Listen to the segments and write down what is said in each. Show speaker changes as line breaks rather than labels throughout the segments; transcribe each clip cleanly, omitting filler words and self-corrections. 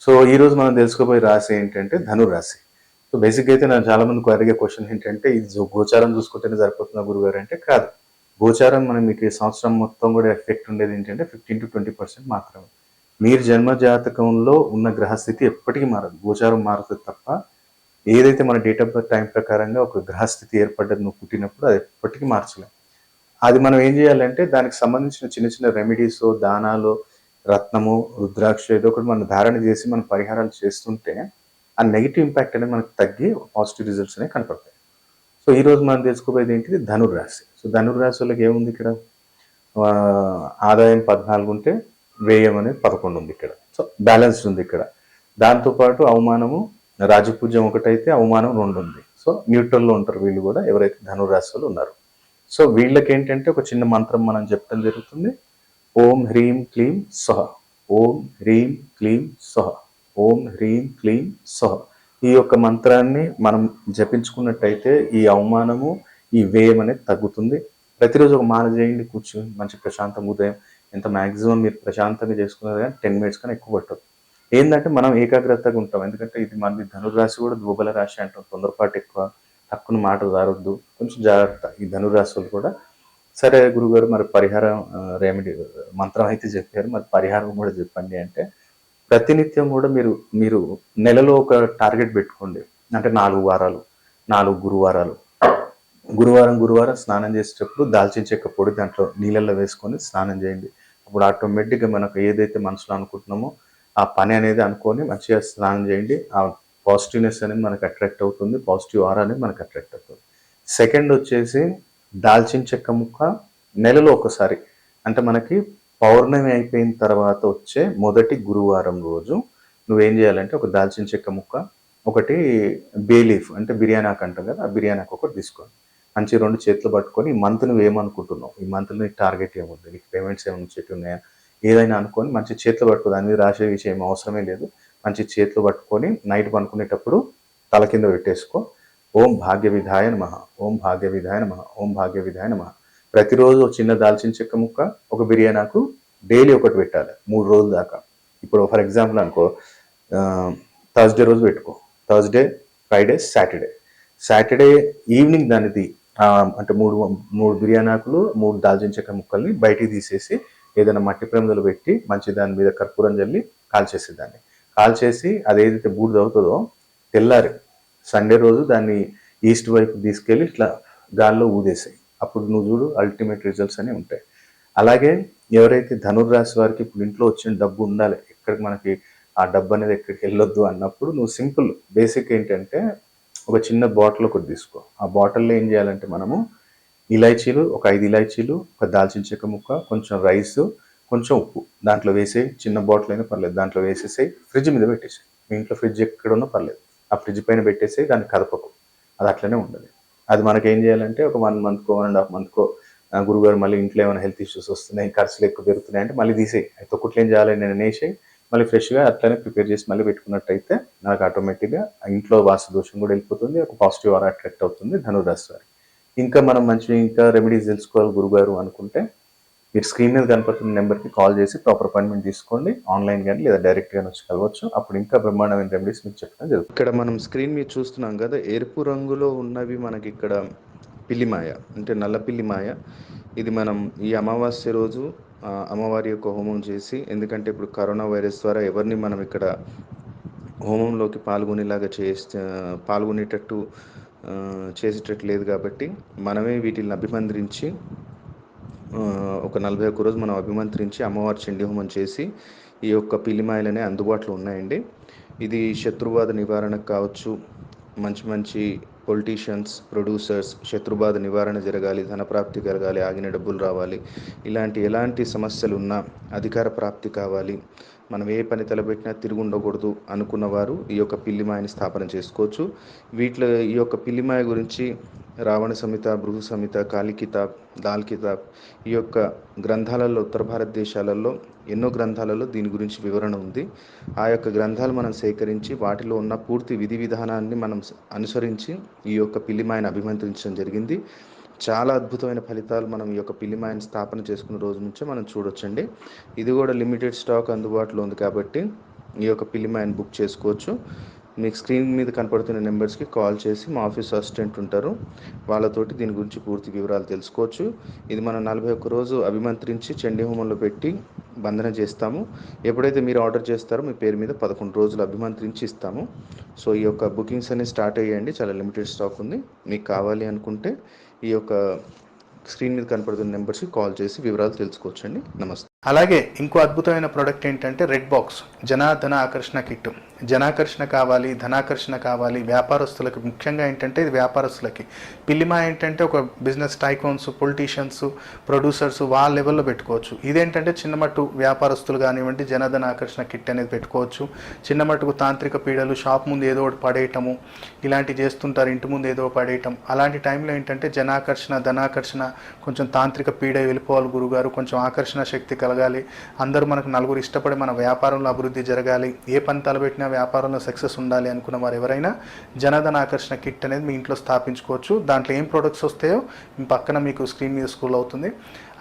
So ఈరోజు మనం తెలుసుకోబోయే రాశి ఏంటంటే ధనురాశి. సో బేసిక్గా అయితే నాకు చాలా మందికి అడిగే క్వశ్చన్ ఏంటంటే ఇది గోచారం చూసుకుంటేనే సరిపోతుందా గురుగారు అంటే కాదు. గోచారం మనం మీకు ఈ సంవత్సరం మొత్తం కూడా ఎఫెక్ట్ ఉండేది ఏంటంటే 15-20% మాత్రమే. మీరు జన్మ జాతకంలో ఉన్న గ్రహస్థితి ఎప్పటికీ మారదు. గోచారం మారుతుంది తప్ప ఏదైతే మన డేట్ ఆఫ్ బర్త్ టైం ప్రకారంగా ఒక గ్రహస్థితి ఏర్పడ్డది నువ్వు పుట్టినప్పుడు అది ఎప్పటికీ మార్చలేం. అది మనం ఏం చేయాలంటే దానికి సంబంధించిన చిన్న చిన్న రెమెడీస్, దానాలు, రత్నము, రుద్రాక్ష ఏదో ఒకటి మనం ధారణ చేసి మనం పరిహారాలు చేస్తుంటే ఆ నెగిటివ్ ఇంపాక్ట్ అనేది మనకు తగ్గి పాజిటివ్ రిజల్ట్స్ అనేవి కనపడతాయి. సో ఈరోజు మనం తెలుసుకోబోయేది ఏంటిది ధనుర్రాశి. సో ధనుర్రాశి వాళ్ళకి ఏముంది ఇక్కడ ఆదాయం 14 ఉంటే వ్యయం అనేది 11 ఉంది ఇక్కడ. సో బ్యాలెన్స్ ఉంది ఇక్కడ. దాంతోపాటు అవమానము రాజపూజ్యం ఒకటైతే అవమానం 2 ఉంది. సో న్యూట్రల్లో ఉంటారు వీళ్ళు కూడా ఎవరైతే ధనుర్రాశి వాళ్ళు ఉన్నారు. సో వీళ్ళకి ఏంటంటే ఒక చిన్న మంత్రం మనం చెప్పడం జరుగుతుంది. ఓం హ్రీం క్లీం స్వహ, ఓం హ్రీం క్లీం స్వహ, ఓం హ్రీం క్లీం స్వహ. ఈ యొక్క మంత్రాన్ని మనం జపించుకున్నట్టయితే ఈ అవమానము, ఈ వ్యయం అనేది తగ్గుతుంది. ప్రతిరోజు ఒక మాల చేయండి కూర్చుని మంచి ప్రశాంతంగా ఉదయం ఎంత మ్యాక్సిమం మీరు ప్రశాంతంగా చేసుకున్నది కానీ 10 మినిట్స్ కన్నా ఎక్కువ పట్టదు. ఏంటంటే మనం ఏకాగ్రతగా ఉంటాం. ఎందుకంటే ఇది మనది ధనుర్రాశి కూడా దుర్బల రాశి అంటాం. తొందరపాటు ఎక్కువ, తక్కువ మాట జారొద్దు, కొంచెం జాగ్రత్త ఈ ధనురాశులు కూడా. సరే గురుగారు మరి పరిహారం రెమెడీ మంత్రం అయితే చెప్పారు, మరి పరిహారం కూడా చెప్పండి అంటే ప్రతినిత్యం కూడా మీరు మీరు నెలలో ఒక టార్గెట్ పెట్టుకోండి. అంటే 4 వారాలు, 4 గురువారాలు, గురువారం స్నానం చేసేటప్పుడు దాల్చిన చెక్క పొడి దాంట్లో నీళ్ళల్లో వేసుకొని స్నానం చేయండి. అప్పుడు ఆటోమేటిక్గా మనకు ఏదైతే మనసులో అనుకుంటున్నామో ఆ పని అనేది అనుకొని మంచిగా స్నానం చేయండి. ఆ పాజిటివ్నెస్ అనేది మనకు అట్రాక్ట్ అవుతుంది, పాజిటివ్ ఆరా అనేది మనకు అట్రాక్ట్ అవుతుంది. సెకండ్ వచ్చేసి దాల్చిన చెక్క ముక్క నెలలో ఒకసారి, అంటే మనకి పౌర్ణమి అయిపోయిన తర్వాత వచ్చే మొదటి గురువారం రోజు నువ్వేం చేయాలంటే ఒక దాల్చిన చెక్క ముక్క, ఒకటి బే లీఫ్ అంటే బిర్యానీ ఆకు అంటాం కదా, ఆ బిర్యానీ ఆకు ఒకటి తీసుకోండి. మంచి 2 చేతులు పట్టుకొని ఈ మంత్ నువ్వు ఏమనుకుంటున్నావు, ఈ మంత్ నీకు టార్గెట్ ఏముంది, నీకు పేమెంట్స్ ఏమైనా వచ్చేటి ఉన్నాయా, ఏదైనా అనుకొని మంచి చేతులు పట్టుకో, దాని మీద రాసే విషయం అవసరమే లేదు. మంచి చేతులు పట్టుకొని నైట్ పనుకునేటప్పుడు తల కింద పెట్టేసుకో. ఓం భాగ్య విధాయ నమః, ఓం భాగ్య విధాయ నమః, ఓం భాగ్య విధాయ నమః. ప్రతిరోజు చిన్న దాల్చిన చెక్క ముక్క, ఒక బిర్యానీ ఆకు డైలీ ఒకటి పెట్టాలి 3 రోజుల దాకా. ఇప్పుడు ఫర్ ఎగ్జాంపుల్ అనుకో, థర్స్డే రోజు పెట్టుకో, థర్స్డే, ఫ్రైడే, సాటర్డే ఈవినింగ్ దానిది అంటే మూడు బిర్యానీ ఆకులు, 3 దాల్చిన చెక్క ముక్కల్ని బయటికి తీసేసి ఏదైనా మట్టి ప్రమిదలు పెట్టి మంచి దాని మీద కర్పూరం చల్లి కాల్చేసి దాన్ని కాల్చేసి అది ఏదైతే బూడిద అవుతుందో తెల్లారి సండే రోజు దాన్ని ఈస్ట్ వైపు తీసుకెళ్ళి ఇట్లా గాల్లో ఊదేసాయి. అప్పుడు నువ్వు చూడు అల్టిమేట్ రిజల్ట్స్ అనేవి ఉంటాయి. అలాగే ఎవరైతే ధనుర్రాశి వారికి ఇప్పుడు ఇంట్లో వచ్చిన డబ్బు ఉండాలి, ఎక్కడికి మనకి ఆ డబ్బు అనేది ఎక్కడికి వెళ్ళొద్దు అన్నప్పుడు నువ్వు సింపుల్ బేసిక్ ఏంటంటే ఒక చిన్న బాటిల్ ఒకటి తీసుకో. ఆ బాటిల్లో ఏం చేయాలంటే మనము ఇలాచీలు, ఒక 5 ఇలాచీలు, ఒక దాల్చిన చెక్క ముక్క, కొంచెం రైస్, కొంచెం ఉప్పు దాంట్లో వేసేయి. చిన్న బాటిల్ అయినా పర్లేదు, దాంట్లో వేసేసేయి. ఫ్రిడ్జ్ మీద పెట్టేసేయి. మీ ఇంట్లో ఫ్రిడ్జ్ ఎక్కడ ఉన్నా పర్లేదు, ఆ ఫ్రిడ్జ్ పైన పెట్టేసి దాన్ని కదపకు, అది అట్లనే ఉండదు. అది మనకేం చేయాలంటే ఒక 1 మంత్కో 1.5 మంత్కో గురుగారు మళ్ళీ ఇంట్లో ఏమైనా హెల్త్ ఇష్యూస్ వస్తున్నాయి, ఖర్చులు ఎక్కువ పెరుగుతున్నాయి అంటే మళ్ళీ తీసేయి. అది తొక్కుట్లు ఏం చేయాలి, నేను వేసేయి, మళ్ళీ ఫ్రెష్గా అట్లనే ప్రిపేర్ చేసి మళ్ళీ పెట్టుకున్నట్టయితే నాకు ఆటోమేటిక్గా ఇంట్లో వాస్తు దోషం కూడా వెళ్ళిపోతుంది, ఒక పాజిటివ్ ఆరా అట్రాక్ట్ అవుతుంది ధనురాశి వారికి. ఇంకా మనం మంచిగా ఇంకా రెమెడీస్ తెలుసుకోవాలి గురుగారు అనుకుంటే మీరు స్క్రీన్ మీద కనపడుతున్న నెంబర్కి కాల్ చేసి ప్రాపర్ అపాయింట్మెంట్ తీసుకోండి. ఆన్లైన్ కానీ లేదా డైరెక్ట్ గానీ వచ్చి కలవచ్చు. అప్పుడు ఇంకా బ్రహ్మాండమైన రెమెడీస్ మీకు చెప్పడం జరుగుతుంది. ఇక్కడ మనం స్క్రీన్ మీద చూస్తున్నాం కదా, ఎరుపు రంగులో ఉన్నవి మనకి ఇక్కడ పిల్లిమాయ అంటే నల్ల పిల్లిమాయ. ఇది మనం ఈ అమావాస్య రోజు అమ్మవారి యొక్క హోమం చేసి, ఎందుకంటే ఇప్పుడు కరోనా వైరస్ ద్వారా ఎవరిని మనం ఇక్కడ హోమంలోకి పాల్గొనేటట్టు చేసేటట్టు లేదు కాబట్టి మనమే వీటిని అభిమంత్రించి ఒక 41 రోజు మనం అభిమంత్రించి అమ్మవారి చండీ హోమం చేసి ఈ యొక్క పిల్లిమాయలనే అందుబాటులో ఉన్నాయండి. ఇది శత్రుబాధ నివారణకు కావచ్చు, మంచి మంచి పొలిటీషియన్స్, ప్రొడ్యూసర్స్ శత్రుబాధ నివారణ జరగాలి, ధనప్రాప్తి కలగాలి, ఆగిన డబ్బులు రావాలి, ఎలాంటి సమస్యలు ఉన్నా అధికార ప్రాప్తి కావాలి, మనం ఏ పని తలపెట్టినా తిరిగి ఉండకూడదు అనుకున్నవారు ఈ యొక్క పిల్లిమాయని స్థాపన చేసుకోవచ్చు. వీటిలో ఈ యొక్క పిల్లిమాయ గురించి రావణ సంహిత, భృగు సంహిత, కాళీ కితాబ్, దాల్ కితాబ్ ఈ యొక్క గ్రంథాలలో ఉత్తర భారతదేశాలలో ఎన్నో గ్రంథాలలో దీని గురించి వివరణ ఉంది. ఆ యొక్క గ్రంథాలు మనం సేకరించి వాటిలో ఉన్న పూర్తి విధి విధానాన్ని మనం అనుసరించి ఈ యొక్క పిల్లిమాయను అభిమంత్రించడం జరిగింది. చాలా అద్భుతమైన ఫలితాలు మనం ఈ యొక్క పిల్లిమాయను స్థాపన చేసుకున్న రోజు నుంచే మనం చూడొచ్చండి. ఇది కూడా లిమిటెడ్ స్టాక్ అందుబాటులో ఉంది కాబట్టి ఈ యొక్క పిల్లిమాయని బుక్ చేసుకోవచ్చు. మీకు స్క్రీన్ మీద కనపడుతున్న నెంబర్స్కి కాల్ చేసి మా ఆఫీస్ అసిస్టెంట్ ఉంటారు, వాళ్ళతోటి దీని గురించి పూర్తి వివరాలు తెలుసుకోవచ్చు. ఇది మనం 41 రోజు అభిమంత్రించి చండీ హోమంలో పెట్టి బంధన చేస్తాము. ఎప్పుడైతే మీరు ఆర్డర్ చేస్తారో మీ పేరు మీద 11 రోజులు అభిమంత్రించి ఇస్తాము. సో ఈ యొక్క బుకింగ్స్ అనేవి స్టార్ట్ అయ్యాయండి, చాలా లిమిటెడ్ స్టాక్ ఉంది. మీకు కావాలి అనుకుంటే ఈ యొక్క స్క్రీన్ మీద కనపడుతున్న నెంబర్స్కి కాల్ చేసి వివరాలు తెలుసుకోవచ్చండి. నమస్తే.
అలాగే ఇంకో అద్భుతమైన ప్రోడక్ట్ ఏంటంటే రెడ్ బాక్స్ జనాధన ఆకర్షణ కిట్. జనాకర్షణ కావాలి, ధనాకర్షణ కావాలి వ్యాపారస్తులకి, ముఖ్యంగా ఏంటంటే ఇది వ్యాపారస్తులకి. పిల్లిమా ఏంటంటే ఒక బిజినెస్ టైకోన్స్, పొలిటీషియన్స్, ప్రొడ్యూసర్స్ వాళ్ళ లెవెల్లో పెట్టుకోవచ్చు. ఇదేంటంటే చిన్నమట్టు వ్యాపారస్తులు కానివ్వండి జనధన ఆకర్షణ కిట్ అనేది పెట్టుకోవచ్చు. చిన్నమట్టుకు తాంత్రిక పీడలు, షాప్ ముందు ఏదో ఒకటి పడేయటము ఇలాంటివి చేస్తుంటారు, ఇంటి ముందు ఏదో పడేయటం. అలాంటి టైంలో ఏంటంటే జనాకర్షణ, ధనాకర్షణ, కొంచెం తాంత్రిక పీడ వెళ్ళిపోవాలి గురుగారు, కొంచెం ఆకర్షణ శక్తి కలగాలి, అందరూ మనకు నలుగురు ఇష్టపడి మన వ్యాపారంలో అభివృద్ధి జరగాలి, ఏ పని తలపెట్టినా వ్యాపారంలో సక్సెస్ ఉండాలి అనుకున్న వారు ఎవరైనా జనధన ఆకర్షణ కిట్ అనేది మీ ఇంట్లో స్థాపించుకోవచ్చు. దాంట్లో ఏం ప్రొడక్ట్స్ వస్తాయో పక్కన మీకు స్క్రీన్ మీద స్క్రోల్ అవుతుంది.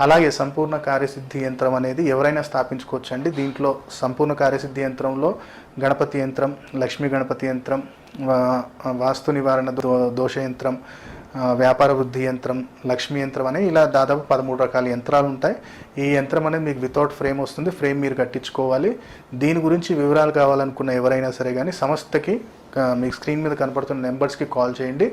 అలాగే సంపూర్ణ కార్యసిద్ధి యంత్రం అనేది ఎవరైనా స్థాపించుకోవచ్చు అండి. దీంట్లో సంపూర్ణ కార్యసిద్ధి యంత్రంలో గణపతి యంత్రం, లక్ష్మీ గణపతి యంత్రం, వాస్తు నివారణ దోష యంత్రం, వ్యాపార వృద్ధి యంత్రం, లక్ష్మీ యంత్రం అనే ఇలా దాదాపు 13 రకాల యంత్రాలు ఉంటాయి. ఈ యంత్రం అనేది మీకు వితౌట్ ఫ్రేమ్ వస్తుంది, ఫ్రేమ్ మీరు కట్టించుకోవాలి. దీని గురించి వివరాలు కావాలనుకున్న ఎవరైనా సరే కానీ సంస్థకి మీకు స్క్రీన్ మీద కనపడుతున్న నెంబర్స్కి కాల్ చేయండి.